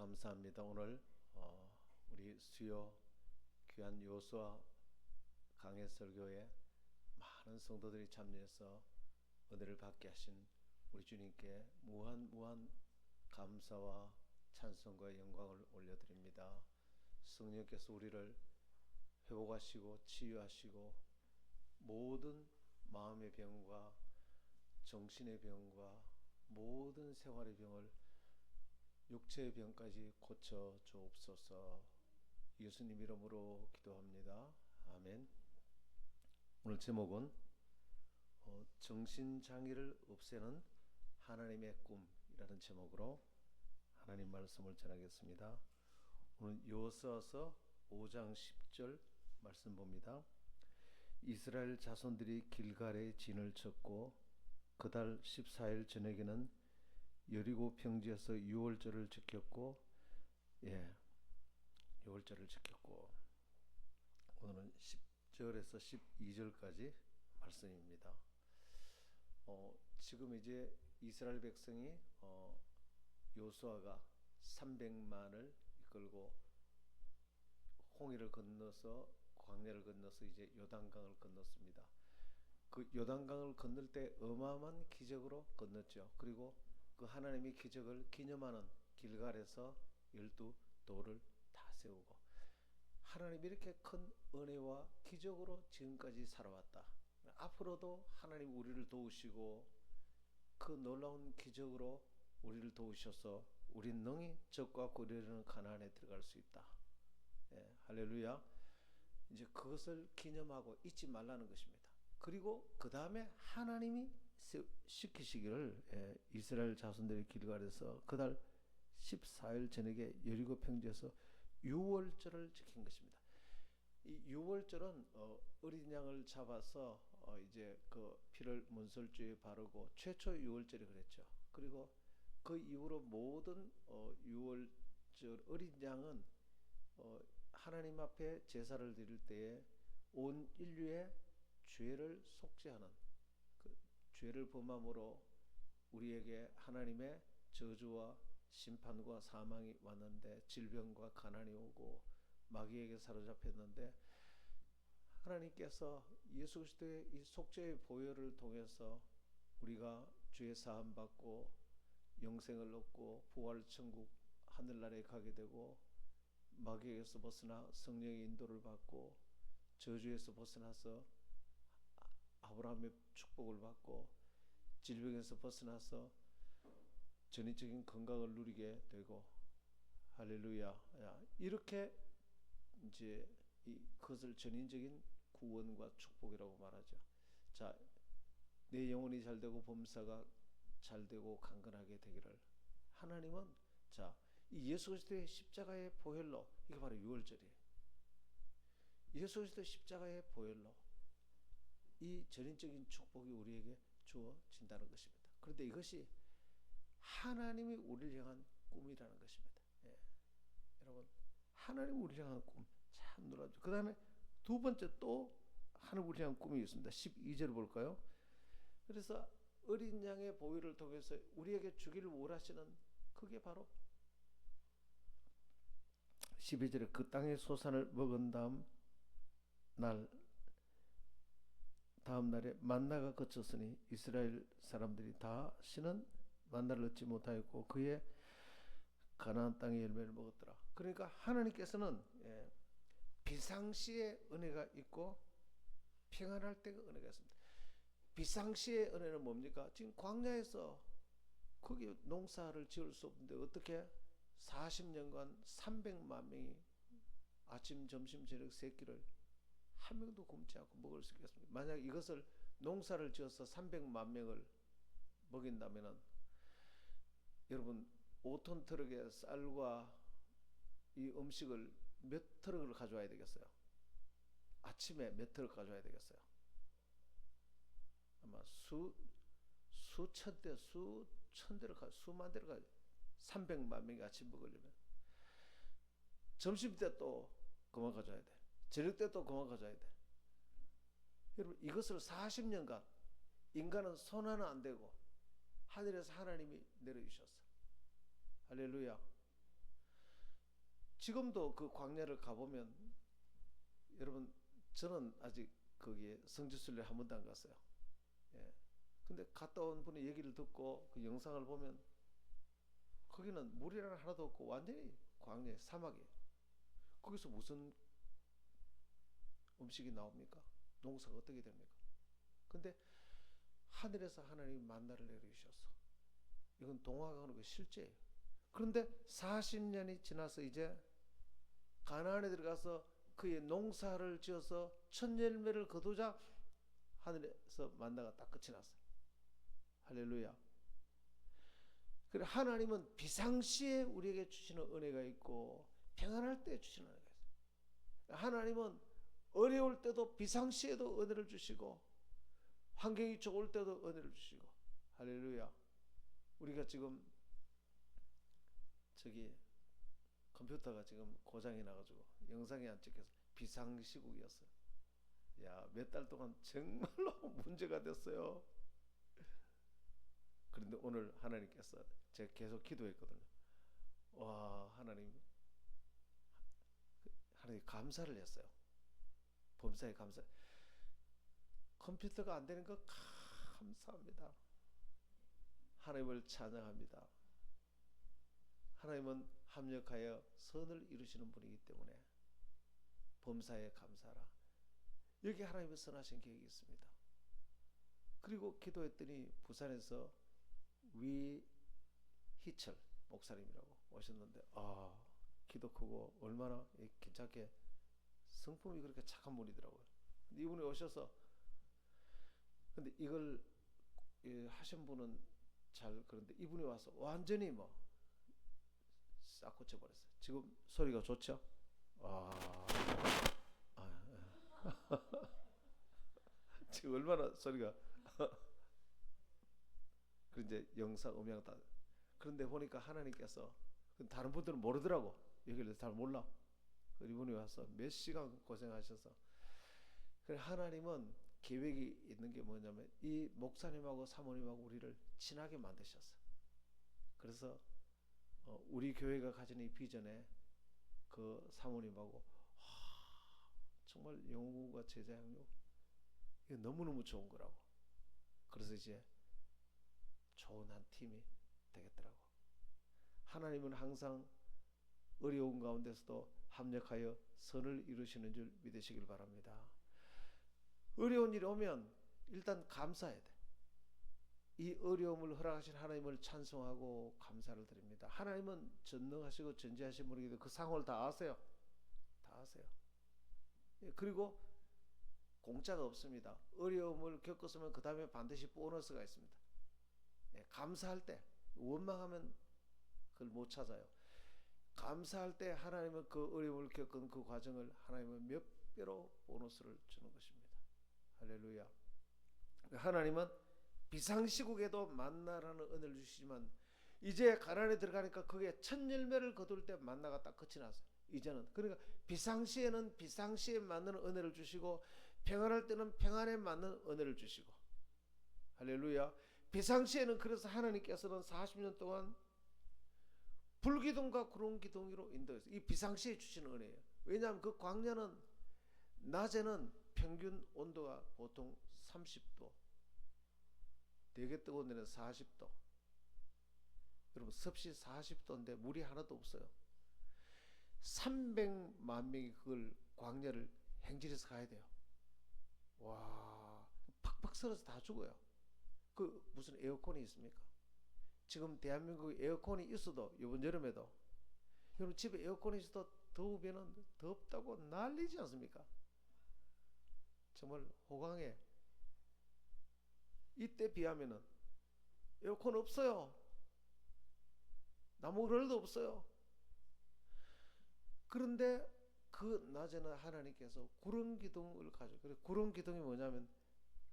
감사합니다. 오늘 우리 수요 귀한 요수와 강해 설교에 많은 성도들이 참여해서 은혜를 받게 하신 우리 주님께 무한 감사와 찬송과 영광을 올려드립니다. 성령께서 우리를 회복하시고 치유하시고 모든 마음의 병과 정신의 병과 모든 생활의 병을 육체의 병까지 고쳐 주옵소서. 예수님 이름으로 기도합니다. 아멘. 오늘 제목은 정신장애를 없애는 하나님의 꿈이라는 제목으로 하나님 말씀을 전하겠습니다. 오늘 여호수아서 5장 10절 말씀 봅니다. 이스라엘 자손들이 길갈에 진을 쳤고 그달 14일 저녁에는 여리고 평지에서 유월절을 지켰고, 유월절을 지켰고, 오늘은 10절에서 12절까지 말씀입니다. 지금 이제 이스라엘 백성이 여호수아가 300만을 이끌고 홍해를 건너서 광야를 건너서 이제 요단강을 건넜습니다. 그 요단강을 건널 때 어마어마한 기적으로 건넜죠. 그리고 그 하나님의 기적을 기념하는 길갈에서 12돌을 다 세우고, 하나님이 이렇게 큰 은혜와 기적으로 지금까지 살아왔다. 앞으로도 하나님 우리를 도우시고 그 놀라운 기적으로 우리를 도우셔서 우리 능히 적과 고리르는 가나안에 들어갈 수 있다. 할렐루야. 이제 그것을 기념하고 잊지 말라는 것입니다. 그리고 그 다음에 하나님이 시키시기를 이스라엘 자손들의 길갈에서 그달 14일 저녁에 여리고 평지에서 유월절을 지킨 것입니다. 이 유월절은 어린 양을 잡아서 이제 그 피를 문설주에 바르고 최초 유월절이 그랬죠. 그리고 그 이후로 모든 유월절 어린 양은 하나님 앞에 제사를 드릴 때에 온 인류의 죄를 속죄하는, 그 죄를 범함으로 우리에게 하나님의 저주와 심판과 사망이 왔는데, 질병과 가난이 오고 마귀에게 사로잡혔는데, 하나님께서 예수 그리스도의 이 속죄의 보혈을 통해서 우리가 죄 사함 받고 영생을 얻고 부활 천국 하늘나라에 가게 되고, 마귀에게서 벗어나 성령의 인도를 받고 저주에서 벗어나서 아브라함의 축복을 받고 질병에서 벗어나서 전인적인 건강을 누리게 되고, 할렐루야. 이렇게 이제 그것을 전인적인 구원과 축복이라고 말하죠. 자, 내 영혼이 잘되고 범사가 잘되고 강건하게 되기를. 하나님은 이 예수 그리스도의 십자가의 보혈로, 이게 바로 유월절이에요. 예수 그리스도의 십자가의 보혈로 이 전인적인 축복이 우리에게 주어진다는 것입니다. 그런데 이것이 하나님이 우리를 향한 꿈이라는 것입니다. 여러분, 하나님이 우리를 향한 꿈 참 놀랍죠. 그 다음에 두 번째 또 하나님 우리를 향한 꿈이 있습니다. 12절 볼까요? 그래서 어린 양의 보혈을 통해서 우리에게 주기를 원하시는, 그게 바로 12절에 그 땅의 소산을 먹은 다음 날에 만나가 그쳤으니 이스라엘 사람들이 다시는 만나를 얻지 못하였고 그의 가나안 땅의 열매를 먹었더라. 그러니까 하나님께서는 비상시에 은혜가 있고 평안할 때가 은혜가 있습니다. 비상시의 은혜는 뭡니까? 지금 광야에서 거기 농사를 지을 수 없는데 어떻게 40년간 300만 명이 아침 점심 저녁 세 끼를 한 명도 굶지 않고 먹을 수 있겠습니까? 만약 이것을 농사를 지어서 300만 명을 먹인다면은, 여러분 5톤 트럭의 쌀과 이 음식을 몇 트럭을 가져와야 되겠어요? 아침에 몇 트럭 가져와야 되겠어요? 아마 수천 대, 수천 대를 수만 대를 가져. 300만 명이 아침 먹으려면 점심 때 또 그만 가져와야 돼. 저녁 때 또 그만 가져야 돼. 여러분, 이것을 40년간 인간은 손 하나 안 대고 하늘에서 하나님이 내려주셨어. 할렐루야. 지금도 그 광야를 가보면 여러분 저는 아직 거기에 성지순례 한 번도 안 갔어요. 예. 근데 갔다 온 분의 얘기를 듣고 그 영상을 보면 거기는 물이라는 하나도 없고 완전히 광야 사막이에요. 거기서 무슨 음식이 나옵니까? 농사가 어떻게 됩니까? 근데 하늘에서 하나님이 만나를 내려주셨어. 이건 동화가 하는 거 실제예요. 그런데 40년이 지나서 이제 가나안에 들어가서 그의 농사를 지어서 첫 열매를 거두자 하늘에서 만나가 딱 끝이 났어요. 할렐루야. 그래 하나님은 비상시에 우리에게 주시는 은혜가 있고 평안할 때 주시는 은혜가 있어요. 하나님은 어려울 때도 비상시에도 은혜를 주시고 환경이 좋을 때도 은혜를 주시고 할렐루야. 우리가 지금 저기 컴퓨터가 지금 고장이 나가지고 영상이 안 찍혀서 비상시국이었어요. 야, 몇 달 동안 정말로 문제가 됐어요. 그런데 오늘 하나님께서 제가 계속 기도했거든요. 와, 하나님 감사를 했어요. 범사에 감사. 컴퓨터가 안 되는 거 감사합니다. 하나님을 찬양합니다. 하나님은 합력하여 선을 이루시는 분이기 때문에 범사에 감사라. 여기 하나님의 선하신 계획이 있습니다. 그리고 기도했더니 부산에서 위희철 목사님이라고 오셨는데 기도 크고 얼마나 괜찮게 성품이 그렇게 착한 분이더라고요. 근데 이분이 오셔서 근데 이걸 하신 분은 잘 그런데 이분이 와서 완전히 뭐 싹 고쳐버렸어요. 지금 소리가 좋죠? 지금 얼마나 소리가 그 이제 영상 음향 다 그런데 보니까 하나님께서 다른 분들은 모르더라고. 여기를 잘 몰라. 이분이 와서 몇 시간 고생하셔서 그래 하나님은 계획이 있는 게 뭐냐면 이 목사님하고 사모님하고 우리를 친하게 만드셨어. 그래서 우리 교회가 가진 이 비전에 그 사모님하고 정말 영웅과 제자 양육 이게 너무너무 좋은 거라고. 그래서 이제 좋은 한 팀이 되겠더라고. 하나님은 항상 어려운 가운데서도 합력하여 선을 이루시는 줄 믿으시길 바랍니다. 어려운 일이 오면 일단 감사해야 돼. 이 어려움을 허락하신 하나님을 찬송하고 감사를 드립니다. 하나님은 전능하시고 전지하신 분이기도 그 상황을 다 아세요. 다 아세요. 그리고 공짜가 없습니다. 어려움을 겪었으면 그 다음에 반드시 보너스가 있습니다. 감사할 때 원망하면 그걸 못 찾아요. 감사할 때 하나님은 그 어려움을 겪은 그 과정을 하나님은 몇 배로 보너스를 주는 것입니다. 할렐루야. 하나님은 비상시국에도 만나라는 은혜를 주시지만 이제 가나안에 들어가니까 그게 첫 열매를 거둘 때 만나가 딱 끝이 났어요. 이제는 그러니까 비상시에는 비상시에 맞는 은혜를 주시고 평안할 때는 평안에 맞는 은혜를 주시고 할렐루야. 비상시에는 그래서 하나님께서는 40년 동안 불기둥과 구름기둥으로 인도해서 이 비상시에 주시는 은혜예요. 왜냐하면 그 광야는 낮에는 평균 온도가 보통 30도 되게 뜨거운 데는 40도. 여러분 섭씨 40도인데 물이 하나도 없어요. 300만 명이 그걸 광야를 행진해서 가야 돼요. 와, 팍팍 썰어서 다 죽어요. 그 무슨 에어컨이 있습니까? 지금 대한민국에 에어컨이 있어도 이번 여름에도 여러분 집에 에어컨이 있어도 더우면은 덥다고 난리지 않습니까? 정말 호강에 이때 비하면은 에어컨 없어요. 나무 그늘도 없어요. 그런데 그 낮에는 하나님께서 구름 기둥을 가지고 그래 구름 기둥이 뭐냐면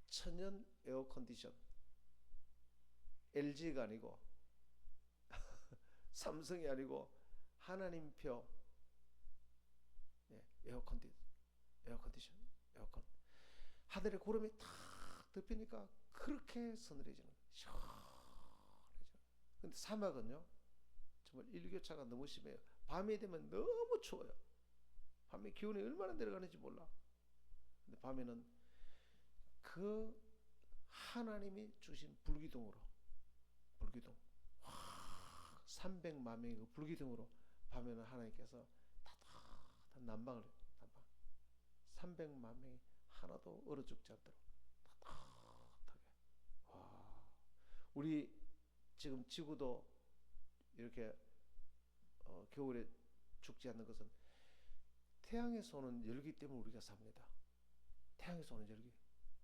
천연 에어컨디션 LG가 아니고 삼성이 아니고 하나님표 에어컨디션 에어컨 하늘에 구름이 탁 덮이니까 그렇게 서늘해지는 거예요. 시원해져요. 근데 사막은요 정말 일교차가 너무 심해요. 밤이 되면 너무 추워요. 밤에 기온이 얼마나 내려가는지 몰라. 근데 밤에는 그 하나님이 주신 불기둥으로, 불기둥 300만 명의 그 불기둥으로 밤에는 하나님께서 따뜻한 난방을 해요. 난방. 300만 명이 하나도 얼어 죽지 않도록 따뜻하게. 와, 우리 지금 지구도 이렇게 겨울에 죽지 않는 것은 태양에서 오는 열기 때문에 우리가 삽니다. 태양에서 오는 열기,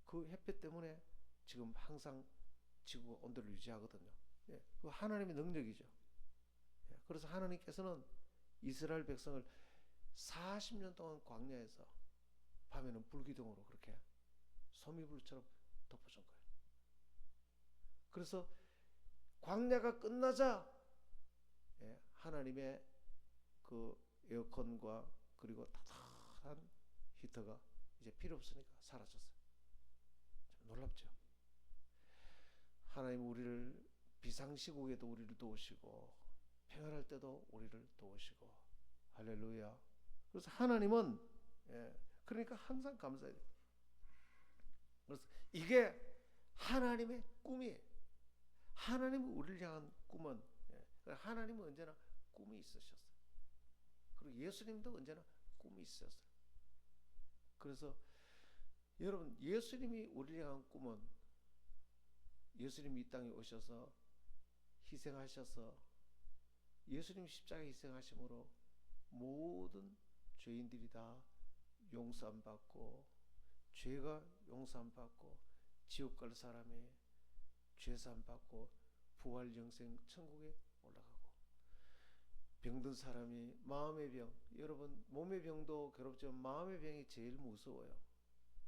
그 햇볕 때문에 지금 항상 지구가 온도를 유지하거든요. 예, 그 하나님의 능력이죠. 예, 그래서 하나님께서는 이스라엘 백성을 40년 동안 광야에서 밤에는 불기둥으로 그렇게 소미불처럼 덮어준 거예요. 그래서 광야가 끝나자 하나님의 그 에어컨과 그리고 따뜻한 히터가 이제 필요 없으니까 사라졌어요. 참 놀랍죠. 하나님 우리를 비상시국에도 우리를 도우시고 평안할 때도 우리를 도우시고, 할렐루야. 그래서 하나님은 그러니까 항상 감사해야 돼요. 그래서 이게 하나님의 꿈이에요. 하나님은 우리를 향한 꿈은, 하나님은 언제나 꿈이 있으셨어요. 그리고 예수님도 언제나 꿈이 있었어요. 그래서 여러분, 예수님이 우리를 향한 꿈은 예수님이 이 땅에 오셔서 희생하셔서 예수님 십자가 희생하심으로 모든 죄인들이 다 용서함 받고, 죄가 용서함 받고, 지옥 갈 사람이 죄사함 받고 부활 영생 천국에 올라가고, 병든 사람이 마음의 병, 여러분 몸의 병도 괴롭지만 마음의 병이 제일 무서워요.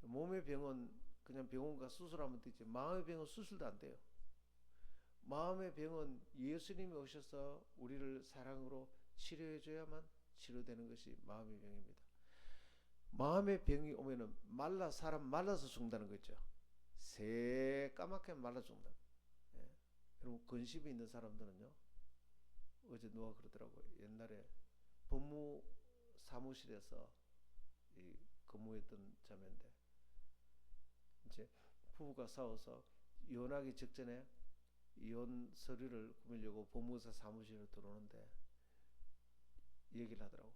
몸의 병은 그냥 병원 가 수술하면 되지, 마음의 병은 수술도 안 돼요. 마음의 병은 예수님이 오셔서 우리를 사랑으로 치료해 줘야만 치료되는 것이 마음의 병입니다. 마음의 병이 오면은 사람 말라서 죽는다는 거죠. 새까맣게 말라 죽는다. 여러분, 근심이 있는 사람들은요, 어제 누가 그러더라고요. 옛날에 법무 사무실에서 근무했던 자매인데, 이제 부부가 싸워서 이혼하기 직전에 이혼 서류를 꾸미려고 법무사 사무실에 들어오는데 얘기를 하더라고.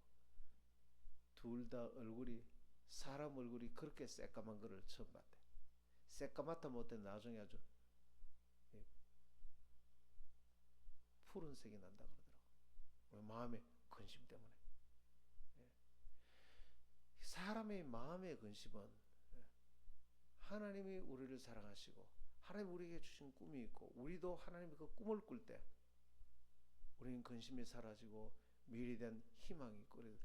둘 다 얼굴이, 사람 얼굴이 그렇게 새까만 거를 처음 봤대. 새까맣다 못해 나중에 아주 푸른색이 난다 그러더라고. 마음의 근심 때문에. 사람의 마음의 근심은 하나님이 우리를 사랑하시고 하나님 우리에게 주신 꿈이 있고, 우리도 하나님의 그 꿈을 꿀 때 우리는 근심이 사라지고 미래에 대한 희망이 있고,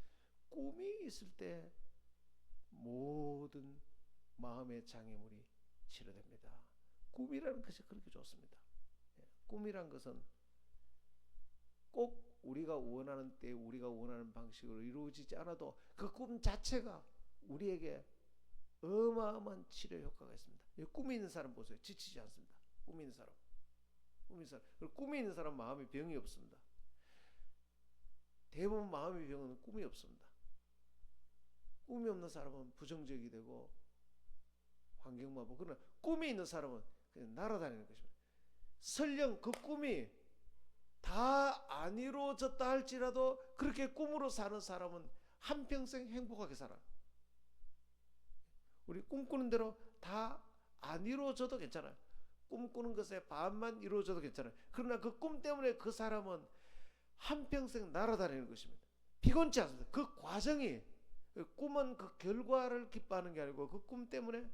꿈이 있을 때 모든 마음의 장애물이 치료됩니다. 꿈이라는 것이 그렇게 좋습니다. 꿈이란 것은 꼭 우리가 원하는 때 우리가 원하는 방식으로 이루어지지 않아도 그 꿈 자체가 우리에게 어마어마한 치료 효과가 있습니다. 꿈이 있는 사람 보세요. 지치지 않습니다. 꿈이 있는 사람. 꿈이 있는 사람 마음의 병이 없습니다. 대부분 마음의 병은 꿈이 없습니다. 꿈이 없는 사람은 부정적이 되고 환경만 보고, 그러나 꿈이 있는 사람은 그냥 날아다니는 것입니다. 설령 그 꿈이 다 안 이루어졌다 할지라도 그렇게 꿈으로 사는 사람은 한평생 행복하게 살아. 우리 꿈꾸는 대로 다 안 이루어져도 괜찮아요. 꿈꾸는 것에 반만 이루어져도 괜찮아요. 그러나 그 꿈 때문에 그 사람은 한평생 날아다니는 것입니다. 피곤치 않습니다. 그 과정이, 꿈은 그 결과를 기뻐하는 게 아니고 그 꿈 때문에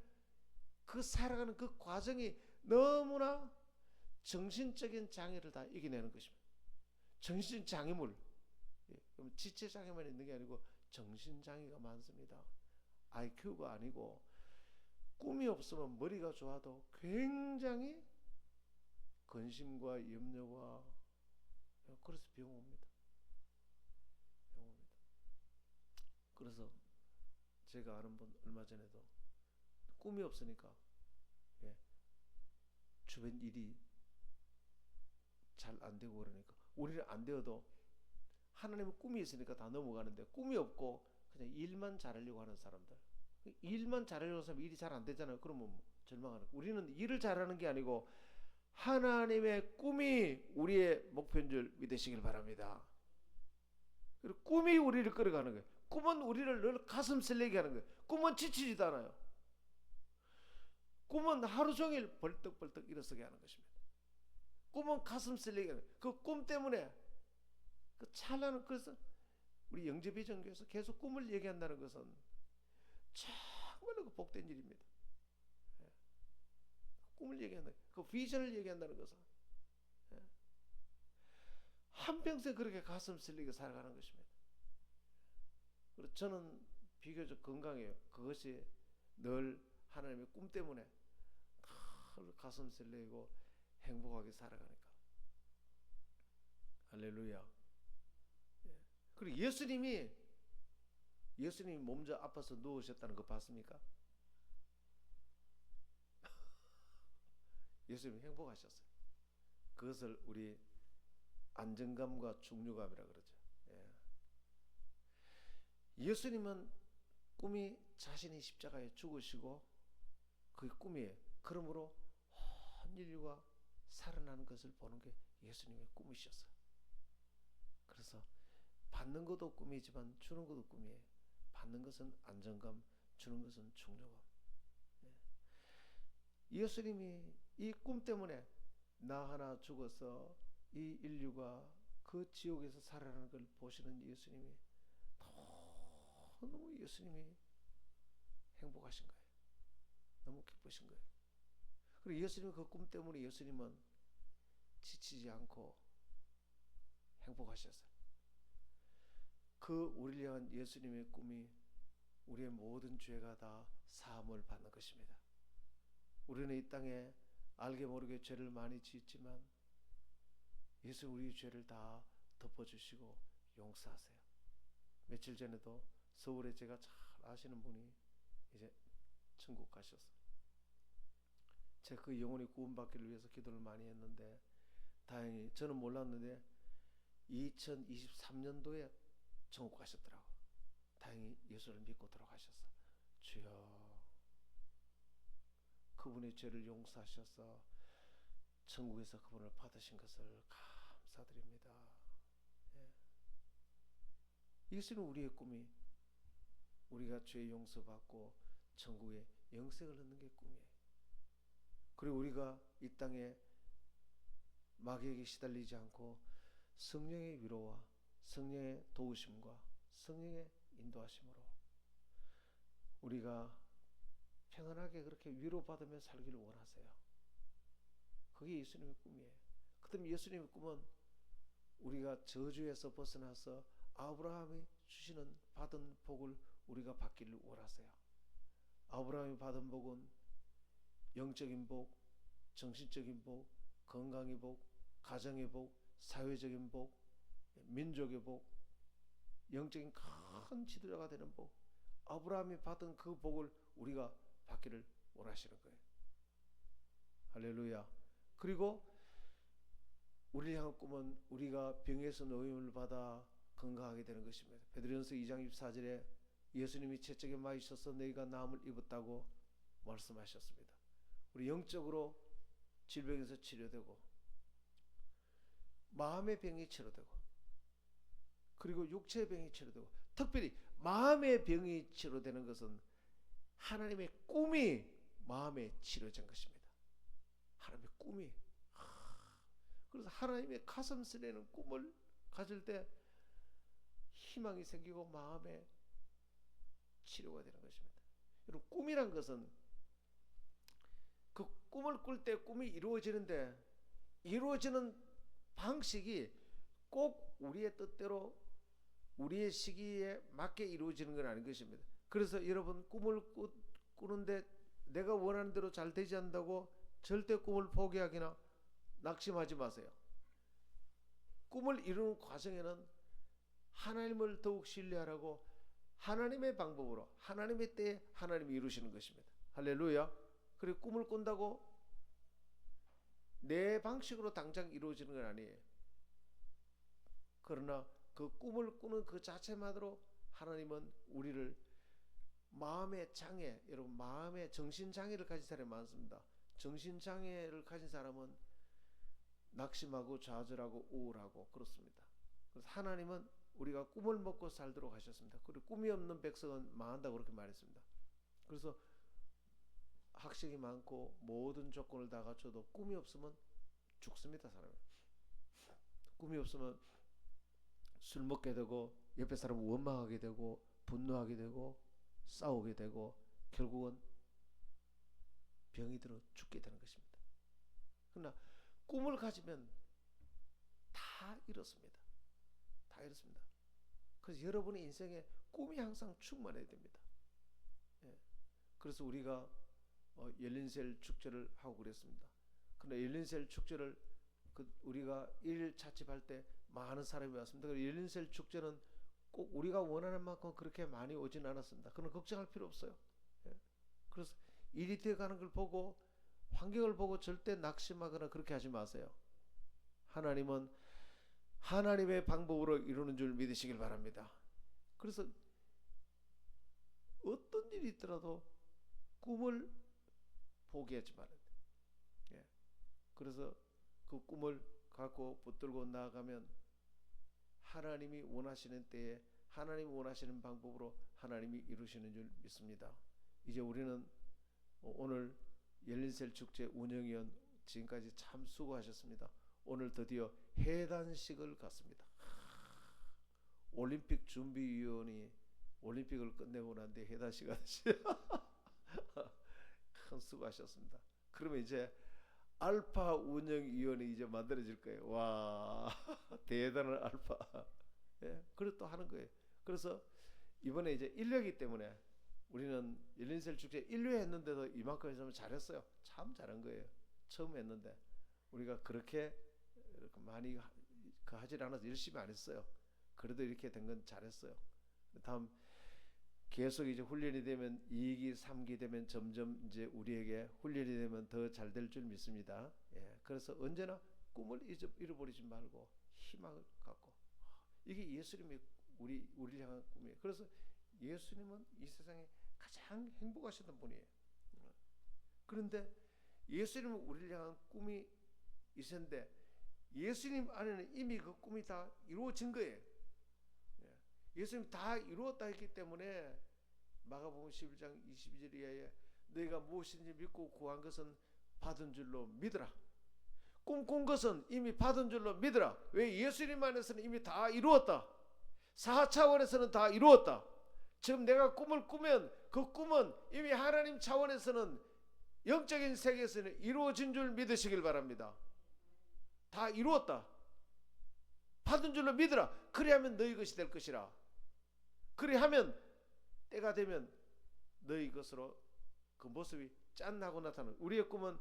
그 살아가는 그 과정이 너무나 정신적인 장애를 다 이겨내는 것입니다. 정신 장애물, 지체 장애만 있는 게 아니고 정신 장애가 많습니다. IQ가 아니고, 꿈이 없으면 머리가 좋아도 굉장히 근심과 염려와, 그래서 병 옵니다. 그래서 제가 아는 분 얼마 전에도 꿈이 없으니까 주변 일이 잘 안 되고, 그러니까 우리는 안 되어도 하나님은 꿈이 있으니까 다 넘어가는데 꿈이 없고 그냥 일만 잘하려고 하는 사람들, 일만 잘하려고 하는 사람 일이 잘 안 되잖아요. 그러면 절망하는 거예요. 우리는 일을 잘하는 게 아니고 하나님의 꿈이 우리의 목표인 줄 믿으시길 바랍니다. 그리고 꿈이 우리를 끌어가는 거예요. 꿈은 우리를 늘 가슴 설레게 하는 거예요. 꿈은 지치지도 않아요. 꿈은 하루 종일 벌떡벌떡 일어서게 하는 것입니다. 꿈은 가슴 설레게 하는 거예요. 그 꿈 때문에 그 찬란한, 그래서 우리 영접의정교에서 계속 꿈을 얘기한다는 것은 정말로 복된 일입니다. 꿈을 얘기한다, 그 비전을 얘기한다는 것은 한평생 그렇게 가슴 설리게 살아가는 것입니다. 그래서 저는 비교적 건강해요. 그것이 늘 하나님의 꿈 때문에 늘 가슴 설레고 행복하게 살아가니까. 할렐루야. 그리고 예수님이 몸져 아파서 누우셨다는 거 봤습니까? 예수님이 행복하셨어요. 그것을 우리 안정감과 중류감이라 그러죠. 예수님은 꿈이 자신이 십자가에 죽으시고 그게 꿈이에요. 그러므로 온 인류가 살아나는 것을 보는 게 예수님의 꿈이셨어요. 그래서 받는 것도 꿈이지만 주는 것도 꿈이에요. 받는 것은 안정감, 주는 것은 중요감. 예수님이 이 꿈 때문에 나 하나 죽어서 이 인류가 그 지옥에서 살아나는 걸 보시는 예수님이 너무 예수님이 행복하신 거예요. 너무 기쁘신 거예요. 그리고 예수님 그 꿈 때문에 예수님은 지치지 않고 행복하셨어요. 그 우리를 향한 예수님의 꿈이 우리의 모든 죄가 다 사함을 받는 것입니다. 우리는 이 땅에 알게 모르게 죄를 많이 지었지만 예수 우리의 죄를 다 덮어주시고 용서하세요. 며칠 전에도 서울에 제가 잘 아시는 분이 이제 천국 가셨어요. 제가 그 영혼이 구원받기를 위해서 기도를 많이 했는데 다행히 저는 몰랐는데 2023년도에 천국 가셨더라고요. 다행히 예수를 믿고 돌아가셨어. 주여, 그분의 죄를 용서하셔서 천국에서 그분을 받으신 것을 감사드립니다. 이것은 우리의 꿈이, 우리가 죄 용서받고 천국에 영생을 얻는 게 꿈이에요. 그리고 우리가 이 땅에 마귀에게 시달리지 않고 성령의 위로와 성령의 도우심과 성령의 인도하심으로 우리가 평안하게 그렇게 위로받으며 살기를 원하세요. 그게 예수님의 꿈이에요. 그다음에 예수님의 꿈은 우리가 저주에서 벗어나서 아브라함이 주시는 받은 복을 우리가 받기를 원하세요. 아브라함이 받은 복은 영적인 복, 정신적인 복, 건강의 복, 가정의 복, 사회적인 복, 민족의 복, 영적인 큰 지도자가 되는 복, 아브라함이 받은 그 복을 우리가 받기를 원하시는 거예요. 할렐루야. 그리고 우리를 향한 꿈은 우리가 병에서 노임을 받아 건강하게 되는 것입니다. 베드로전서 2장 24절에 예수님이 채찍에 맞으셔서 너희가 나음을 입었다고 말씀하셨습니다. 우리 영적으로 질병에서 치료되고 마음의 병이 치료되고 그리고 육체의 병이 치료되고 특별히 마음의 병이 치료되는 것은 하나님의 꿈이 마음에 치료된 것입니다. 하나님의 꿈이. 그래서 하나님의 가슴 설레는 꿈을 가질 때 희망이 생기고 마음에 치료가 되는 것입니다. 여러분, 꿈이란 것은 그 꿈을 꿀 때 꿈이 이루어지는데 이루어지는 방식이 꼭 우리의 뜻대로 우리의 시기에 맞게 이루어지는 건 아닌 것입니다. 그래서 여러분 꿈을 꾸는데 내가 원하는 대로 잘 되지 않는다고 절대 꿈을 포기하거나 낙심하지 마세요. 꿈을 이루는 과정에는 하나님을 더욱 신뢰하라고 하나님의 방법으로 하나님의 때에 하나님이 이루시는 것입니다. 할렐루야. 그리고 꿈을 꾼다고 내 방식으로 당장 이루어지는 건 아니에요. 그러나 그 꿈을 꾸는 그 자체만으로 하나님은 우리를 마음의 장애, 여러분 마음의 정신장애를 가진 사람이 많습니다. 정신장애를 가진 사람은 낙심하고 좌절하고 우울하고 그렇습니다. 그래서 하나님은 우리가 꿈을 먹고 살도록 하셨습니다. 그리고 꿈이 없는 백성은 망한다고 그렇게 말했습니다. 그래서 학식이 많고 모든 조건을 다 갖춰도 꿈이 없으면 죽습니다. 사람이 꿈이 없으면 술 먹게 되고 옆에 사람을 원망하게 되고 분노하게 되고 싸우게 되고 결국은 병이 들어 죽게 되는 것입니다. 그러나 꿈을 가지면 다 이렇습니다. 다 이렇습니다. 그래서 여러분의 인생에 꿈이 항상 충만해야 됩니다. 예. 그래서 우리가 열린셀 축제를 하고 그랬습니다. 그런데 열린셀 축제를 우리가 1일 차집할 때 많은 사람이 왔습니다. 열린셀 축제는 꼭 우리가 원하는 만큼 그렇게 많이 오진 않았습니다. 그건 걱정할 필요 없어요. 예. 그래서 일이 되어가는 걸 보고 환경을 보고 절대 낙심하거나 그렇게 하지 마세요. 하나님은 하나님의 방법으로 이루는 줄 믿으시길 바랍니다. 그래서 어떤 일이 있더라도 꿈을 포기하지 말아야 돼요. 예. 그래서 그 꿈을 갖고 붙들고 나아가면 하나님이 원하시는 때에 하나님이 원하시는 방법으로 하나님이 이루시는 줄 믿습니다. 이제 우리는 오늘 열린셀 축제 운영위원 지금까지 참 수고하셨습니다. 오늘 드디어 해단식을 갖습니다. 올림픽 준비위원이 올림픽을 끝내고 난 뒤에 해단식 하듯이 큰 수고하셨습니다. 그러면 이제 알파 운영위원이 이제 만들어질 거예요. 와, 대단한 알파. 예, 그리고 또 하는 거예요. 그래서 이번에 이제 1회이기 때문에 우리는 열린셀 축제 1회 했는데도 이만큼 했으면 잘했어요. 참 잘한 거예요. 처음 했는데 우리가 그렇게 많이 하질 않아서 열심히 안 했어요. 그래도 이렇게 된 건 잘했어요. 다음 계속 이제 훈련이 되면 2기, 3기 되면 점점 이제 우리에게 훈련이 되면 더 잘 될 줄 믿습니다. 예, 그래서 언제나 꿈을 잃어버리지 말고 희망을 갖고 이게 예수님의 우리를 향한 꿈이에요. 그래서 예수님은 이 세상에 가장 행복하셨던 분이에요. 그런데 예수님은 우리를 향한 꿈이 있었는데 예수님 안에는 이미 그 꿈이 다 이루어진 거예요. 예수님 다 이루었다 했기 때문에 마가복음 11장 22절 이하에 너희가 무엇인지 믿고 구한 것은 받은 줄로 믿으라. 꿈꾼 것은 이미 받은 줄로 믿으라. 왜? 예수님 안에서는 이미 다 이루었다. 4차원에서는 다 이루었다. 지금 내가 꿈을 꾸면 그 꿈은 이미 하나님 차원에서는 영적인 세계에서는 이루어진 줄 믿으시길 바랍니다. 다 이루었다. 받은 줄로 믿으라. 그리하면 너희 것이 될 것이라. 그리하면 때가 되면 너희 것으로 그 모습이 짠하고 나타나는 우리의 꿈은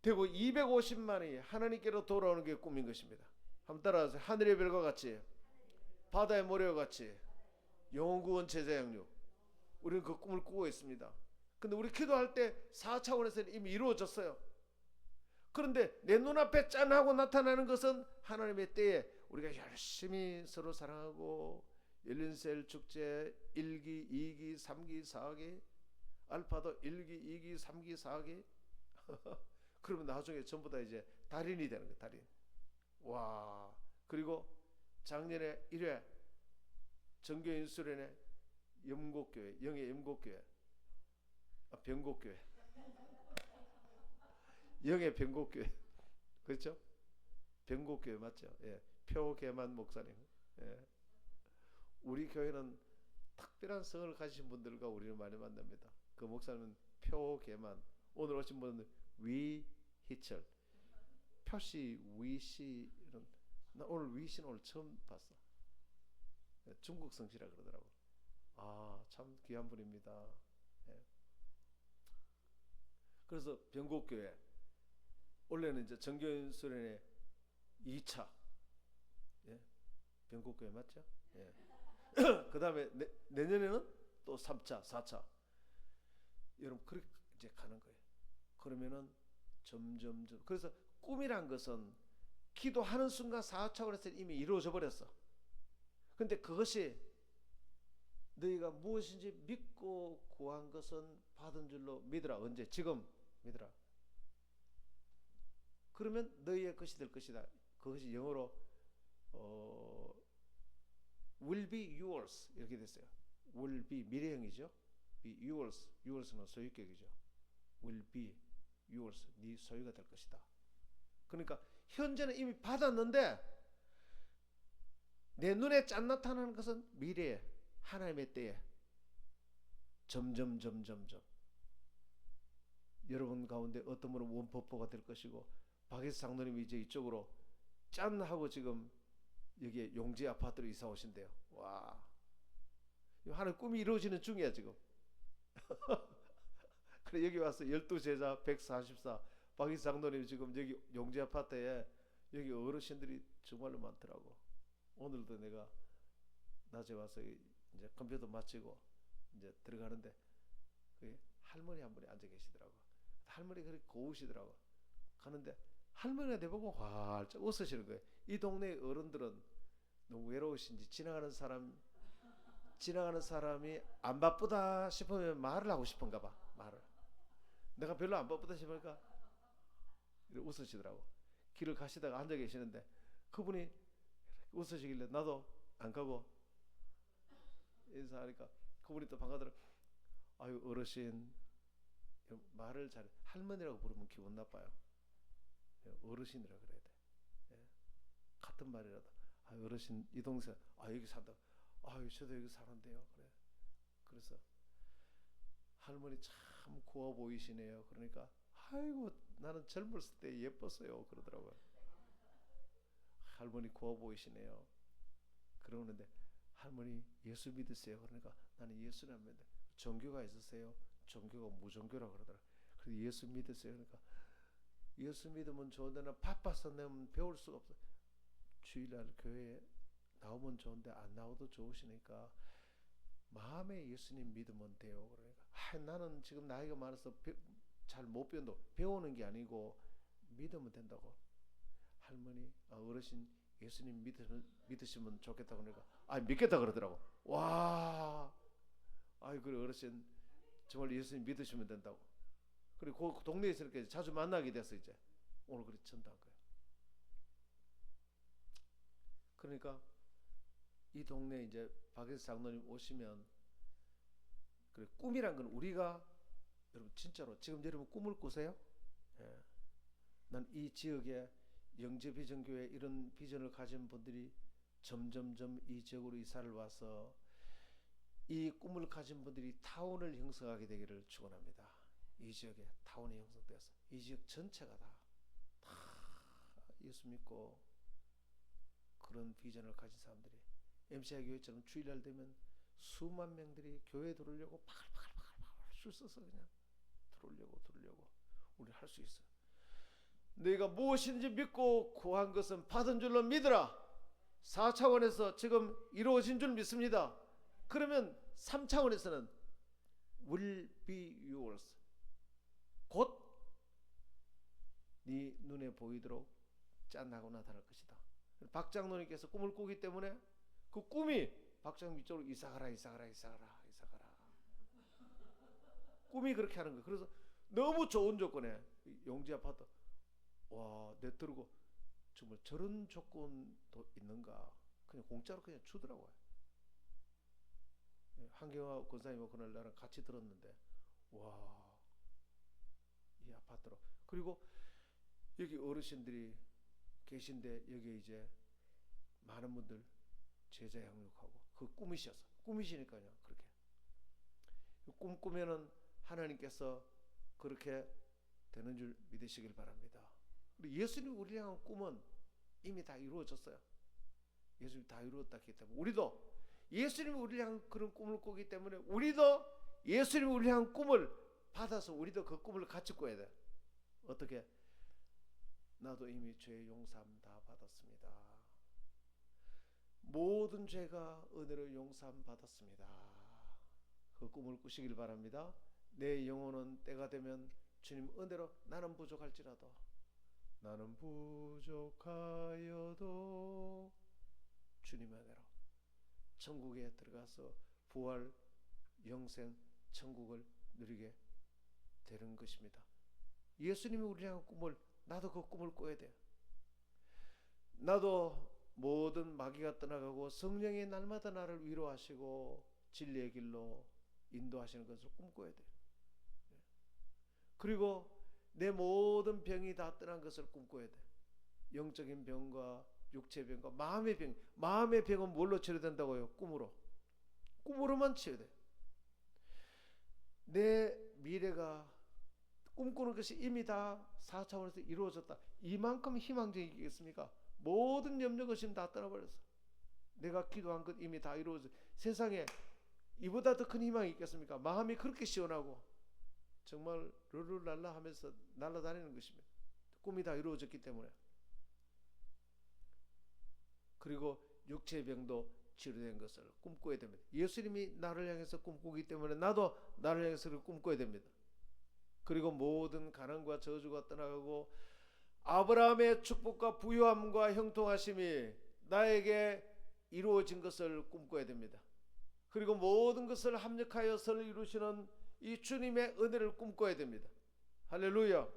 되고 250만이 하나님께로 돌아오는 게 꿈인 것입니다. 한번 따라하세요. 하늘의 별과 같이 바다의 모래와 같이 영원구원 제자양육. 우리는 그 꿈을 꾸고 있습니다. 근데 우리 기도할 때 4차원에서는 이미 이루어졌어요. 그런데 내 눈앞에 짠하고 나타나는 것은 하나님의 때에 우리가 열심히 서로 사랑하고 열린셀 축제 1기, 2기, 3기, 4기 알파도 1기, 2기, 3기, 4기 그러면 나중에 전부 다 이제 달인이 되는 거예요. 달인. 와. 그리고 작년에 1회 정교인 수련회 영곡교회, 영의 영곡교회, 병곡교회, 영의 병곡교회, 그렇죠? 병곡교회 맞죠? 예, 표계만 목사님. 예. 우리 교회는 특별한 성을 가지신 분들과 우리는 많이 만납니다. 그 목사님은 표계만. 오늘 오신 분은 위희철, 표시 위시 이런. 나 오늘 위신 오늘 처음 봤어. 중국 성씨라 그러더라고. 아, 참 귀한 분입니다. 예. 그래서 병곡교회 원래는 이제 정교인 수련회 2차, 예, 병곡교회 맞죠? 예. 그 다음에 내년에는 또 3차, 4차. 여러분 그렇게 이제 가는 거예요. 그러면은 점점 그래서 꿈이란 것은 기도하는 순간 4차원에서 이미 이루어져 버렸어. 근데 그것이 너희가 무엇인지 믿고 구한 것은 받은 줄로 믿으라. 언제? 지금 믿으라. 그러면 너희의 것이 될 것이다. 그것이 영어로 will be yours 이렇게 됐어요. will be 미래형이죠. be yours. yours는 소유격이죠. will be yours. 네 소유가 될 것이다. 그러니까 현재는 이미 받았는데 내 눈에 짠 나타나는 것은 미래에 하나님의 때에 점점 여러분 가운데 어떤 분은 원폭포가 될 것이고 박예수 장로님이 이제 이쪽으로 짠 하고 지금 여기에 용지 아파트로 이사 오신대요. 와, 하나님 꿈이 이루어지는 중이야 지금. 그래 여기 와서 12제자 144 박예수 장로님 지금 여기 용지 아파트에 여기 어르신들이 정말로 많더라고. 오늘도 내가 낮에 와서 이제 컴퓨터 마치고 이제 들어가는데 할머니 한 분이 앉아 계시더라고. 할머니 그렇게 고우시더라고. 가는데 할머니가 내보고 활짝 웃으시는 거예요. 이 동네 어른들은 너무 외로우신지 지나가는 사람이 안 바쁘다 싶으면 말을 하고 싶은가 봐. 말을. 내가 별로 안 바쁘다 싶으니까 웃으시더라고. 길을 가시다가 앉아 계시는데 그분이 웃으시길래 나도 안 가고 인사하니까 그분이 또 반가더라고. 아유 어르신 말을 잘 할머니라고 부르면 기분 나빠요. 어르신이라 그래야 돼. 예. 같은 말이라도 어르신 이 동생 여기 산다. 저도 여기 사는데요. 그래. 그래서 할머니 참 고와 보이시네요. 그러니까 아이고 나는 젊었을 때 예뻤어요. 그러더라고요. 할머니 고와 보이시네요. 그러는데 할머니 예수 믿으세요. 그러니까 나는 예수를 안 믿는데 종교가 있으세요? 종교가 무종교라 그러더라. 그래서 예수 믿으세요. 그러니까 예수 믿으면 좋은데 나 바빠서 내면 배울 수가 없어. 주일날 교회에 나오면 좋은데 안 나와도 좋으시니까 마음에 예수님 믿으면 돼요. 그러니까 나는 지금 나이가 많아서 잘 못 배운다고. 배우는 게 아니고 믿으면 된다고. 할머니 어르신 예수님 믿으시면 좋겠다고 그러니까 믿겠다 그러더라고. 와, 그래 어르신 정말 예수님 믿으시면 된다고. 그리고 그 동네에서 이렇게 자주 만나게 돼서 이제 오늘 그렇게 전도한 거예요. 그러니까 이 동네 이제 박예수 장로님 오시면 그래 꿈이란 건 우리가 여러분 진짜로 지금 여러분 꿈을 꾸세요? 예. 난 이 지역에 영재비전교회 이런 비전을 가진 분들이 점점점 이 지역으로 이사를 와서 이 꿈을 가진 분들이 타운을 형성하게 되기를 축원합니다. 이 지역에 타운이 형성되어서 이 지역 전체가 다 예수 믿고 그런 비전을 가진 사람들이 MCI 교회처럼 주일날 되면 수만 명들이 교회에 들어오려고 팔팔팔팔 줄 서서 그냥 들어오려고 우리 할 수 있어. 너희가 무엇인지 믿고 구한 것은 받은 줄로 믿으라. 4차원에서 지금 이루어진 줄 믿습니다. 그러면 3차원에서는 will be yours. 곧 네 눈에 보이도록 짠하고 나타날 것이다. 박 장로님께서 꿈을 꾸기 때문에 그 꿈이 박 장로님 이쪽으로 이사가라. 꿈이 그렇게 하는 거예요. 그래서 너무 좋은 조건에 용지 아파트 내 들고 정말 저런 조건도 있는가. 그냥 공짜로 그냥 주더라고요. 한경화 권사님하고 그날 나랑 같이 들었는데 이 아파트로. 그리고 여기 어르신들이 계신데 여기 이제 많은 분들 제자 양육하고 그 꿈이시니까요. 그렇게 꿈 꾸면은 하나님께서 그렇게 되는 줄 믿으시길 바랍니다. 예수님 우리를 향한 꿈은 이미 다 이루어졌어요. 예수님이 다 이루었다 했기 때문에 우리도 예수님이 우리를 향한 그런 꿈을 꾸기 때문에 우리도 예수님이 우리를 향한 꿈을 받아서 우리도 그 꿈을 같이 꿔야 돼. 어떻게? 나도 이미 죄의 용서함 다 받았습니다. 모든 죄가 은혜로 용서함 받았습니다. 그 꿈을 꾸시길 바랍니다. 내 영혼은 때가 되면 주님 은혜로 나는 부족할지라도 나는 부족하여도 주님의 은혜로 천국에 들어가서 부활, 영생, 천국을 누리게 되는 것입니다. 예수님이 우리를 향한 꿈을, 나도 그 꿈을 꿔야 돼요. 나도 모든 마귀가 떠나가고 성령이 날마다 나를 위로하시고 진리의 길로 인도하시는 것을 꿈꿔야 돼요. 그리고 내 모든 병이 다 떠난 것을 꿈꿔야 돼. 영적인 병과 육체의 병과 마음의 병. 마음의 병은 뭘로 치료된다고요? 꿈으로. 꿈으로만 치유돼. 내 미래가 꿈꾸는 것이 이미 다 4차원에서 이루어졌다. 이만큼 희망적이겠습니까? 모든 염려 의심 다 떠나버렸어. 내가 기도한 것 이미 다 이루어졌어. 세상에 이보다 더 큰 희망이 있겠습니까? 마음이 그렇게 시원하고 정말 룰루랄라 하면서 날아다니는 것입니다. 꿈이 다 이루어졌기 때문에. 그리고 육체의 병도 치료된 것을 꿈꿔야 됩니다. 예수님이 나를 향해서 꿈꾸기 때문에 나도 나를 향해서 꿈꿔야 됩니다. 그리고 모든 가난과 저주가 떠나가고 아브라함의 축복과 부유함과 형통하심이 나에게 이루어진 것을 꿈꿔야 됩니다. 그리고 모든 것을 합력하여 선을 이루시는 이 주님의 은혜를 꿈꿔야 됩니다. 할렐루야.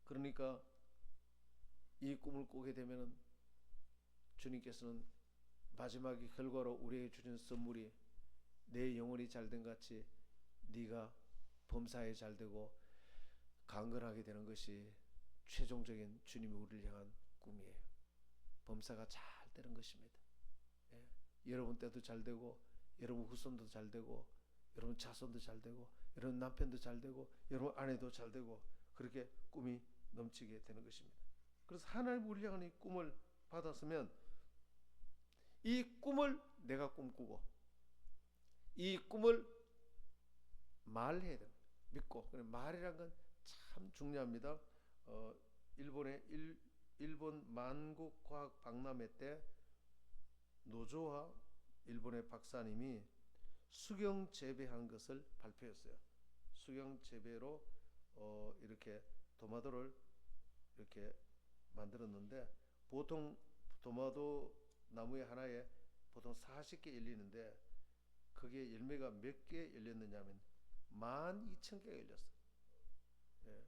그러니까 이 꿈을 꾸게 되면 주님께서는 마지막의 결과로 우리에게 주신 선물이 내 영혼이 잘된 같이 네가 범사에 잘되고 강건하게 되는 것이 최종적인 주님이 우리를 향한 꿈이에요. 범사가 잘 되는 것입니다. 예. 여러분 때도 잘되고 여러분 후손도 잘되고 여러분 자손도 잘되고 여러분 남편도 잘되고 여러분 아내도 잘되고 그렇게 꿈이 넘치게 되는 것입니다. 그래서 하나님 우리를 향한 이 꿈을 받았으면 이 꿈을 내가 꿈꾸고 이 꿈을 말해야 됩니다. 믿고. 말이란 건 참 중요합니다. 일본 만국과학 박람회 때 노조와 일본의 박사님이 수경 재배한 것을 발표했어요. 수경 재배로 이렇게 도마도를 이렇게 만들었는데 보통 도마도 나무의 하나에 보통 40개 열리는데 그게 열매가 몇 개 열렸느냐 하면 12,000개가 열렸어요. 예.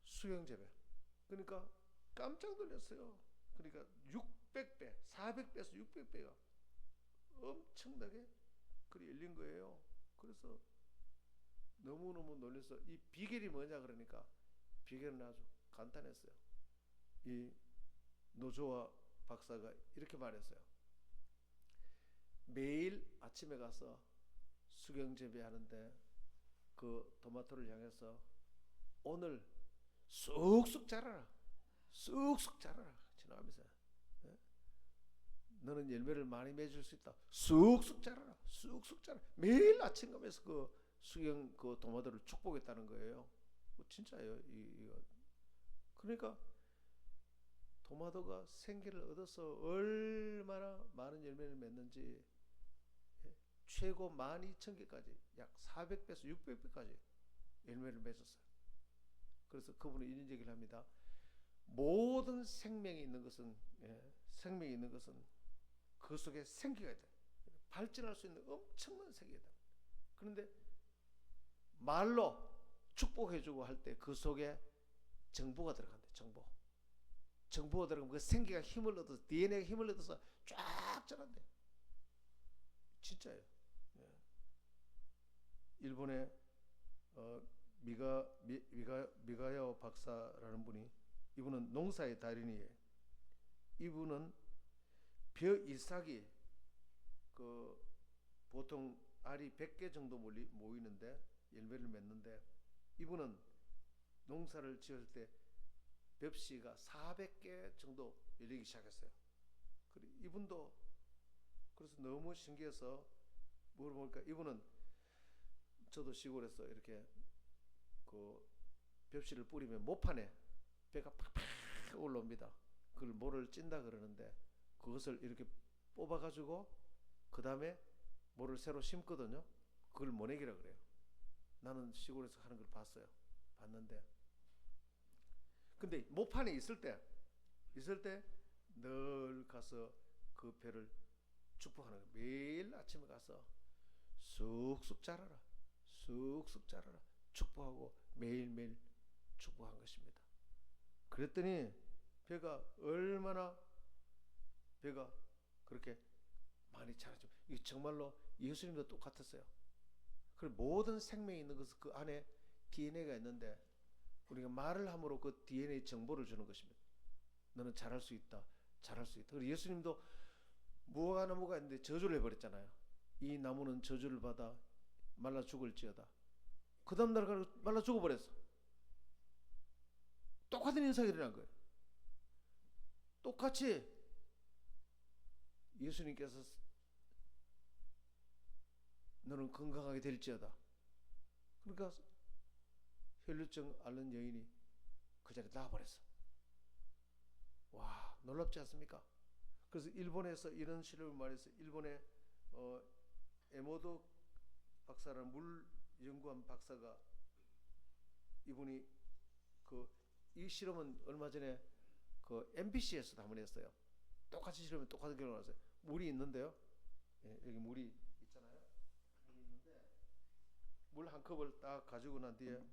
수경 재배. 그러니까 깜짝 놀랐어요. 그러니까 600배, 400배에서 600배가 엄청나게 그리 열린 거예요. 그래서 너무너무 놀라서 이 비결이 뭐냐 그러니까 비결은 아주 간단했어요. 이 노조와 박사가 이렇게 말했어요. 매일 아침에 가서 수경 재배하는데 그 토마토를 향해서 오늘 쑥쑥 자라라, 쑥쑥 자라라 지나가면서 너는 열매를 많이 맺을 수 있다. 쑥쑥 자라라, 쑥쑥 자라. 매일 아침 가면서 그 수경 그 토마토를 축복했다는 거예요. 진짜예요. 이거. 그러니까 토마토가 생기를 얻어서 얼마나 많은 열매를 맺는지 최고 12,000개까지 약 400배에서 600배까지 열매를 맺었어요. 그래서 그분은 이런 얘기를 합니다. 모든 생명이 있는 것은 생명이 있는 것은 그 속에 생기가 있다. 발전할 수 있는 엄청난 세계다. 그런데 말로 축복해주고 할 때 그 속에 정보가 들어간대. 정보가 들어가면 그 생기가 힘을 얻어서 DNA가 힘을 얻어서 쫙 자란대. 진짜예요. 일본의 미가야오 박사라는 분이 이분은 농사의 달인이에요. 이분은 벼 이삭이 그 보통 알이 100개 정도 모이는데 열매를 맺는데 이분은 농사를 지을 때 벽씨가 400개 정도 열리기 시작했어요. 이분도 그래서 너무 신기해서 물어보니까 이분은 저도 시골에서 이렇게 그 벽씨를 뿌리면 모판에 벼가 팍팍 올라옵니다. 그걸 모를 찐다 그러는데 그것을 이렇게 뽑아가지고 그 다음에 모를 새로 심거든요. 그걸 모내기라 그래요. 나는 시골에서 하는 걸 봤는데 근데 모판에 있을 때 늘 가서 그 벼를 축복하는 거예요. 매일 아침에 가서 쑥쑥 자라라, 쑥쑥 자라라 축복하고 매일매일 축복한 것입니다. 그랬더니 벼가 얼마나 벼가 그렇게 많이 자라죠. 이 정말로 예수님도 똑같았어요. 그 모든 생명이 있는 것은 그 안에 DNA가 있는데 우리가 말을 함으로 그 DNA 정보를 주는 것입니다. 너는 잘할 수 있다, 잘할 수 있다. 그리고 예수님도 무화과 나무가 있는데 저주를 해버렸잖아요. 이 나무는 저주를 받아 말라 죽을지어다. 그 다음날 말라 죽어버렸어. 똑같은 현상이 일어난 거예요. 똑같이 예수님께서 너는 건강하게 될지어다. 그러니까 혈루증 앓는 여인이 그 자리에 나와버렸어. 와, 놀랍지 않습니까? 그래서 일본에서 이런 실험을 말해서 일본의 에모도 박사라는 물 연구한 박사가 이분이 이 실험은 얼마 전에 MBC에서도 한번 했어요. 똑같이 실험이 똑같은 결과가 나왔어요. 물이 있는데요. 예, 여기 물이 있잖아요. 물이 있는데 물 한 컵을 딱 가지고 난 뒤에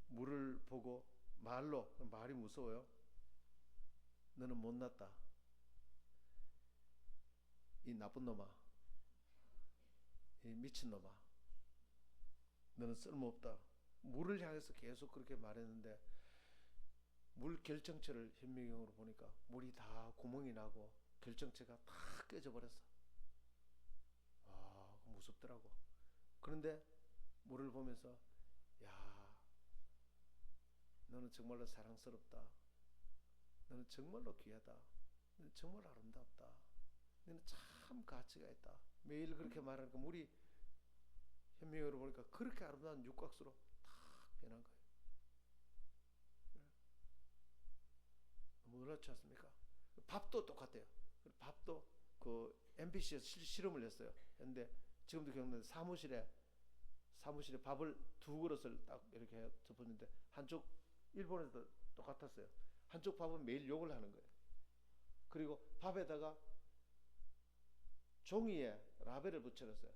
물을 보고 말이 무서워요. 너는 못났다. 이 나쁜 놈아. 이 미친 놈아. 너는 쓸모없다. 물을 향해서 계속 그렇게 말했는데 물 결정체를 현미경으로 보니까 물이 다 구멍이 나고 결정체가 다 깨져버렸어. 아, 무섭더라고. 그런데 물을 보면서 야, 너는 정말로 사랑스럽다. 너는 정말로 귀하다. 너는 정말 아름답다. 너는 참 가치가 있다. 매일 그렇게 말하니까 물이 현미경으로 보니까 그렇게 아름다운 육각수로 탁 변한 거예요. 너무 놀랍지 않습니까? 밥도 똑같아요. 밥도 MBC에서 실험을 했어요. 근데 지금도 기억나는데 사무실에 밥을 두 그릇을 딱 이렇게 덮었는데 한쪽 일본에서도 똑같았어요. 한쪽 밥은 매일 욕을 하는 거예요. 그리고 밥에다가 종이에 라벨을 붙여놨어요.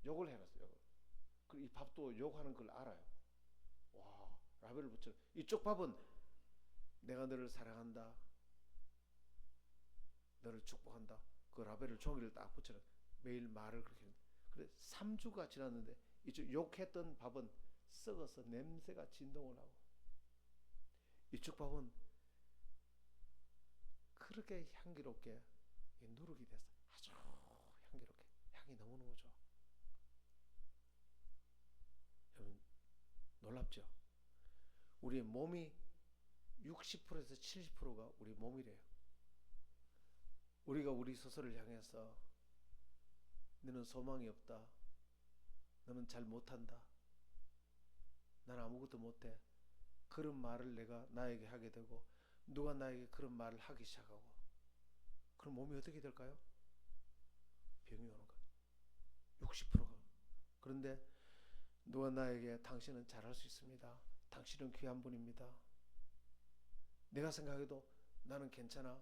욕을 해놨어요. 그리고 이 밥도 욕하는 걸 알아요. 와, 라벨을 붙여. 이쪽 밥은 내가 너를 사랑한다, 너를 축복한다. 그 라벨을 종이를 딱 붙여놨어요. 매일 말을 그렇게. 그래 3주가 지났는데 이쪽 욕했던 밥은 썩어서 냄새가 진동을 하고, 이쪽 밥은 그렇게 향기롭게 누룩이 됐어. 아주 향기롭게. 향이 너무너무 좋아. 여러분 놀랍죠? 우리의 몸이 60%에서 70%가 우리 몸이래요. 우리가 우리 스스로를 향해서 너는 소망이 없다. 너는 잘 못한다. 나는 아무것도 못해. 그런 말을 내가 나에게 하게 되고 누가 나에게 그런 말을 하기 시작하고, 그럼 몸이 어떻게 될까요? 병이 오는 거예요. 60%가. 그런데 누가 나에게 당신은 잘할 수 있습니다. 당신은 귀한 분입니다. 내가 생각해도 나는 괜찮아.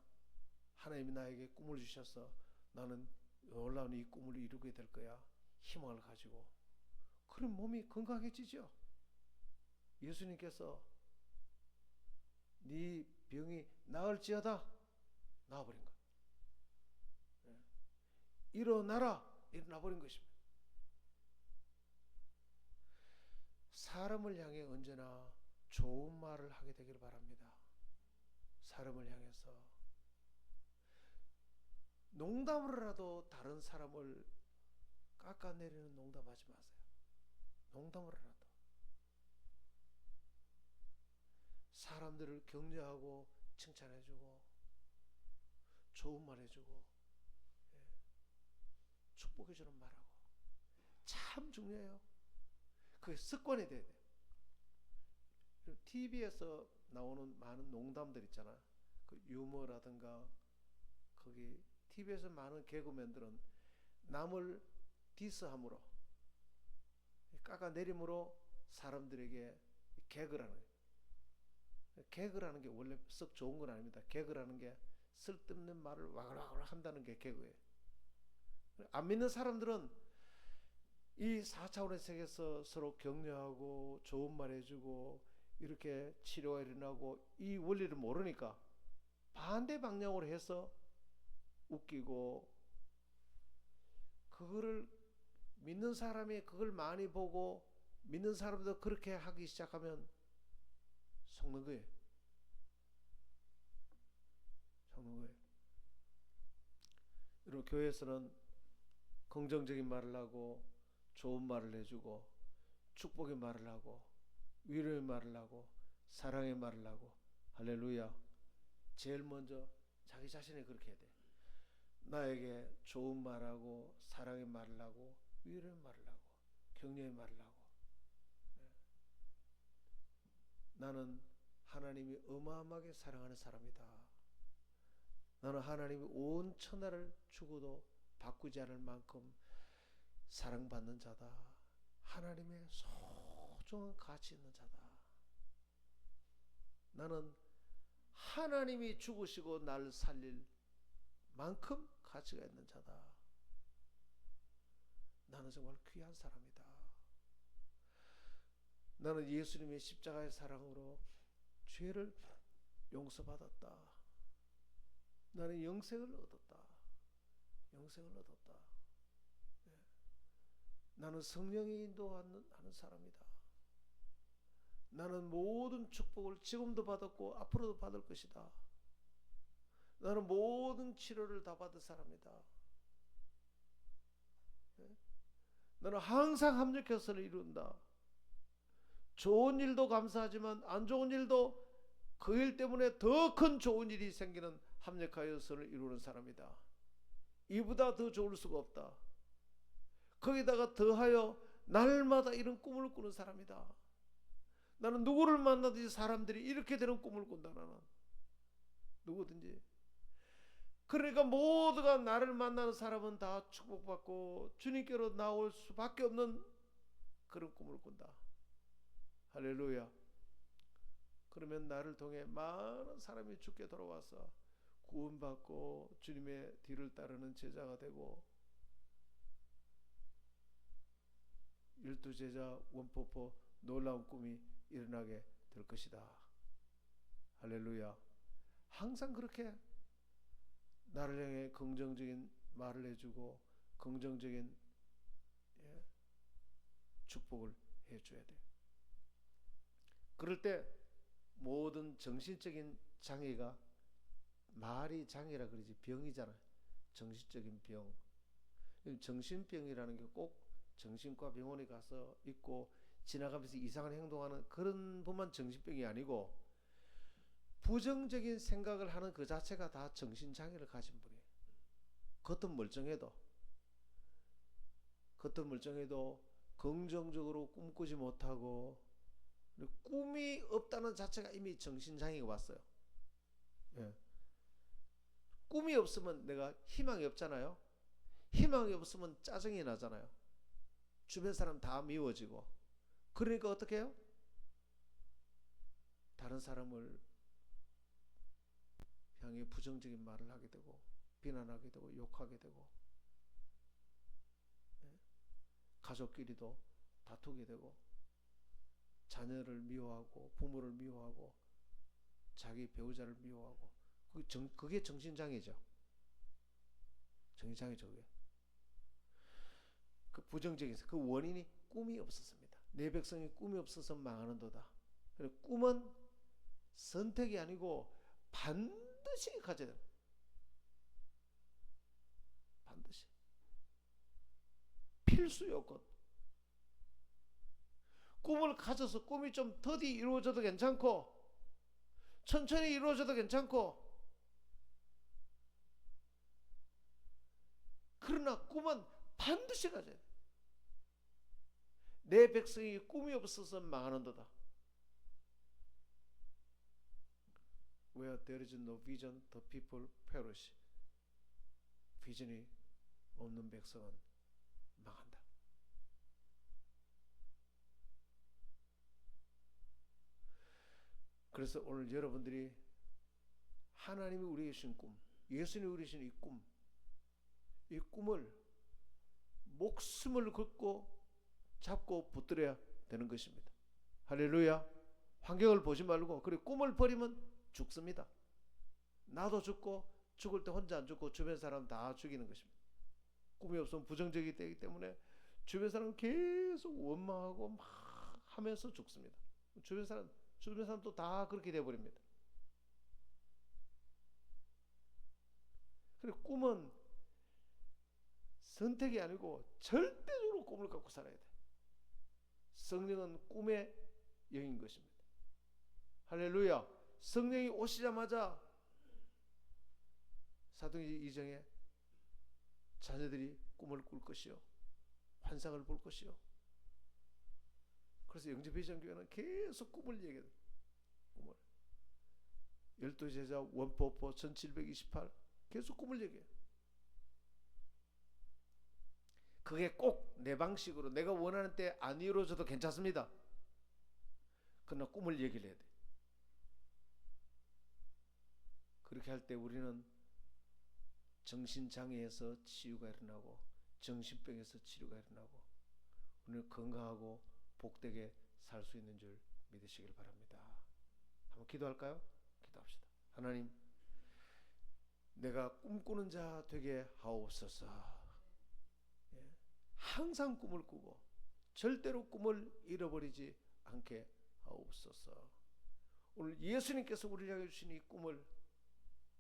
하나님이 나에게 꿈을 주셔서 나는 놀라운 이 꿈을 이루게 될 거야. 희망을 가지고. 그럼 몸이 건강해지죠. 예수님께서 네 병이 나을지어다 나와버린 거야. 일어나라 일어나버린 것입니다. 사람을 향해 언제나 좋은 말을 하게 되기를 바랍니다. 사람을 향해서 농담으로라도 다른 사람을 깎아내리는 농담하지 마세요. 농담으로라도 사람들을 격려하고 칭찬해주고 좋은 말 해주고 축복해주는 말하고 참 중요해요. 그게 습관이 돼야 돼요. TV에서 나오는 많은 농담들 있잖아. 그 유머라든가 거기 TV에서 많은 개그맨들은 남을 디스함으로 깎아내림으로 사람들에게 개그라는 거예요. 개그라는 게 원래 썩 좋은 건 아닙니다. 개그라는 게 쓸데없는 말을 와글와글 한다는 게 개그예요. 안 믿는 사람들은 이 4차원의 세계에서 서로 격려하고 좋은 말 해주고 이렇게 치료가 일어나고 이 원리를 모르니까 반대 방향으로 해서 웃기고, 그거를 믿는 사람이 그걸 많이 보고 믿는 사람도 그렇게 하기 시작하면 속는 거예요. 속는 거예요. 여러분, 교회에서는 긍정적인 말을 하고 좋은 말을 해주고 축복의 말을 하고 위로의 말을 하고 사랑의 말을 하고, 할렐루야, 제일 먼저 자기 자신이 그렇게 해야 돼. 나에게 좋은 말하고 사랑의 말을 하고 위로의 말을 하고 격려의 말을 하고, 나는 하나님이 어마어마하게 사랑하는 사람이다. 나는 하나님이 온 천하를 주고도 바꾸지 않을 만큼 사랑받는 자다. 하나님의 소중한 가치 있는 자다. 나는 하나님이 죽으시고 날 살릴 만큼 가치가 있는 자다. 나는 정말 귀한 사람이다. 나는 예수님의 십자가의 사랑으로 죄를 용서받았다. 나는 영생을 얻었다. 영생을 얻었다. 나는 성령이 인도하는 사람이다. 나는 모든 축복을 지금도 받았고 앞으로도 받을 것이다. 나는 모든 치료를 다 받을 사람이다. 나는 항상 합력해서를 이룬다. 좋은 일도 감사하지만 안 좋은 일도 그 일 때문에 더 큰 좋은 일이 생기는 합력하여서를 이루는 사람이다. 이보다 더 좋을 수가 없다. 거기다가 더하여 날마다 이런 꿈을 꾸는 사람이다. 나는 누구를 만나든지 사람들이 이렇게 되는 꿈을 꾼다. 나는 누구든지. 그러니까 모두가 나를 만나는 사람은 다 축복받고 주님께로 나올 수밖에 없는 그런 꿈을 꾼다. 할렐루야. 그러면 나를 통해 많은 사람이 주께 돌아와서 구원받고 주님의 뒤를 따르는 제자가 되고, 12제자 원포포 놀라운 꿈이 일어나게 될 것이다. 할렐루야. 항상 그렇게 나를 향해 긍정적인 말을 해주고 긍정적인 축복을 해줘야 돼. 그럴 때 모든 정신적인 장애가, 말이 장애라 그러지 병이잖아. 정신적인 병. 정신병이라는 게 꼭 정신과 병원에 가서 있고 지나가면서 이상한 행동하는 그런 분만 정신병이 아니고, 부정적인 생각을 하는 그 자체가 다 정신장애를 가진 분이에요. 겉은 멀쩡해도 긍정적으로 꿈꾸지 못하고 꿈이 없다는 자체가 이미 정신장애가 왔어요. 예. 꿈이 없으면 내가 희망이 없잖아요. 희망이 없으면 짜증이 나잖아요. 주변 사람 다 미워지고. 그러니까 어떻게 해요? 다른 사람을 향해 부정적인 말을 하게 되고 비난하게 되고 욕하게 되고, 가족끼리도 다투게 되고 자녀를 미워하고 부모를 미워하고 자기 배우자를 미워하고, 그게 정신장애죠. 정신장애죠. 그게. 그 부정적인 그 원인이 꿈이 없었습니다. 내 백성이 꿈이 없어서 망하는도다. 꿈은 선택이 아니고 반드시 가져야 돼요. 반드시. 필수 요건. 꿈을 가져서 꿈이 좀 더디 이루어져도 괜찮고 천천히 이루어져도 괜찮고, 그러나 꿈은 반드시 가져야 돼. 내 백성이 꿈이 없어서 망하는도다. Where there is no vision, the people perish. 비전이 없는 백성은 망한다. 그래서 오늘 여러분들이 하나님이 우리에게 주신 꿈, 예수님이 그리신 이 꿈을 목숨을 걸고 잡고 붙들어야 되는 것입니다. 할렐루야. 환경을 보지 말고, 그리고 꿈을 버리면 죽습니다. 나도 죽고, 죽을 때 혼자 안 죽고 주변 사람 다 죽이는 것입니다. 꿈이 없으면 부정적이 되기 때문에 주변 사람은 계속 원망하고 막 하면서 죽습니다. 주변 사람도 다 그렇게 되어버립니다. 그리고 꿈은 선택이 아니고 절대적으로 꿈을 갖고 살아야 돼. 성령은 꿈의 영인 것입니다. 할렐루야. 성령이 오시자마자 사도행전 2장에 자녀들이 꿈을 꿀 것이요, 환상을 볼 것이요. 그래서 영접비전교회는 계속 꿈을 얘기해요. 꿈을. 12제자 원포포 1728 계속 꿈을 얘기해요. 그게 꼭 내 방식으로 내가 원하는 때 안 이루어져도 괜찮습니다. 그러나 꿈을 얘기를 해야 돼. 그렇게 할 때 우리는 정신장애에서 치유가 일어나고 정신병에서 치료가 일어나고 우리는 건강하고 복되게 살 수 있는 줄 믿으시길 바랍니다. 한번 기도할까요? 기도합시다. 하나님, 내가 꿈꾸는 자 되게 하옵소서. 항상 꿈을 꾸고 절대로 꿈을 잃어버리지 않게 하옵소서. 오늘 예수님께서 우리를 향해 주신 이 꿈을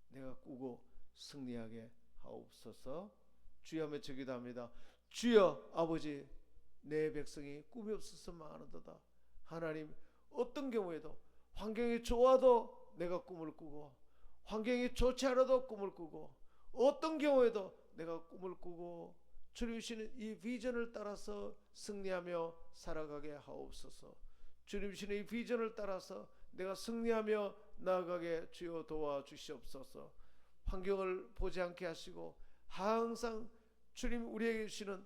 내가 꾸고 승리하게 하옵소서. 주여 하며 기도합니다. 주여 아버지, 내 백성이 꿈이 없어서 망하는도다. 하나님, 어떤 경우에도 환경이 좋아도 내가 꿈을 꾸고 환경이 좋지 않아도 꿈을 꾸고 어떤 경우에도 내가 꿈을 꾸고 주님 주시는 이 비전을 따라서 승리하며 살아가게 하옵소서. 주님 주시는 이 비전을 따라서 내가 승리하며 나아가게 주여 도와주시옵소서. 환경을 보지 않게 하시고 항상 주님 우리에게 주시는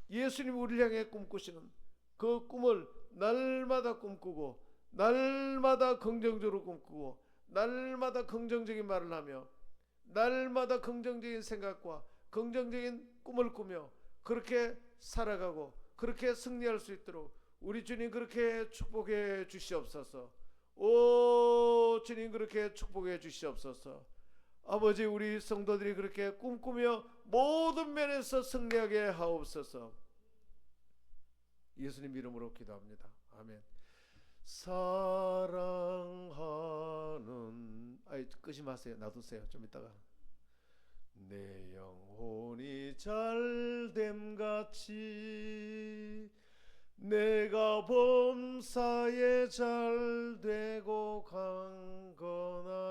예수님 우리를 향해 꿈꾸시는 그 꿈을 날마다 꿈꾸고 날마다 긍정적으로 꿈꾸고 날마다 긍정적인 말을 하며 날마다 긍정적인 생각과 긍정적인 꿈을 꾸며 그렇게 살아가고 그렇게 승리할 수 있도록 우리 주님 그렇게 축복해 주시옵소서. 오 주님 그렇게 축복해 주시옵소서. 아버지, 우리 성도들이 그렇게 꿈꾸며 모든 면에서 승리하게 하옵소서. 예수님 이름으로 기도합니다. 아멘. 사랑하는 끄지 마세요. 놔두세요. 좀 이따가. 내 영혼이 잘됨같이 내가 범사에 잘되고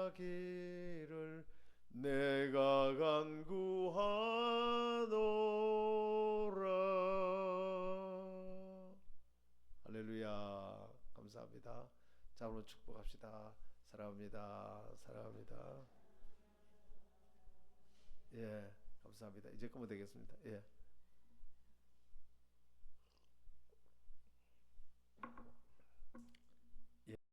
강건하기를 내가 간구하노라. 할렐루야. 감사합니다. 자, 오늘 축복합시다. 사랑합니다. 사랑합니다. 예, 감사합니다. 이제 끄면 되겠습니다. 예.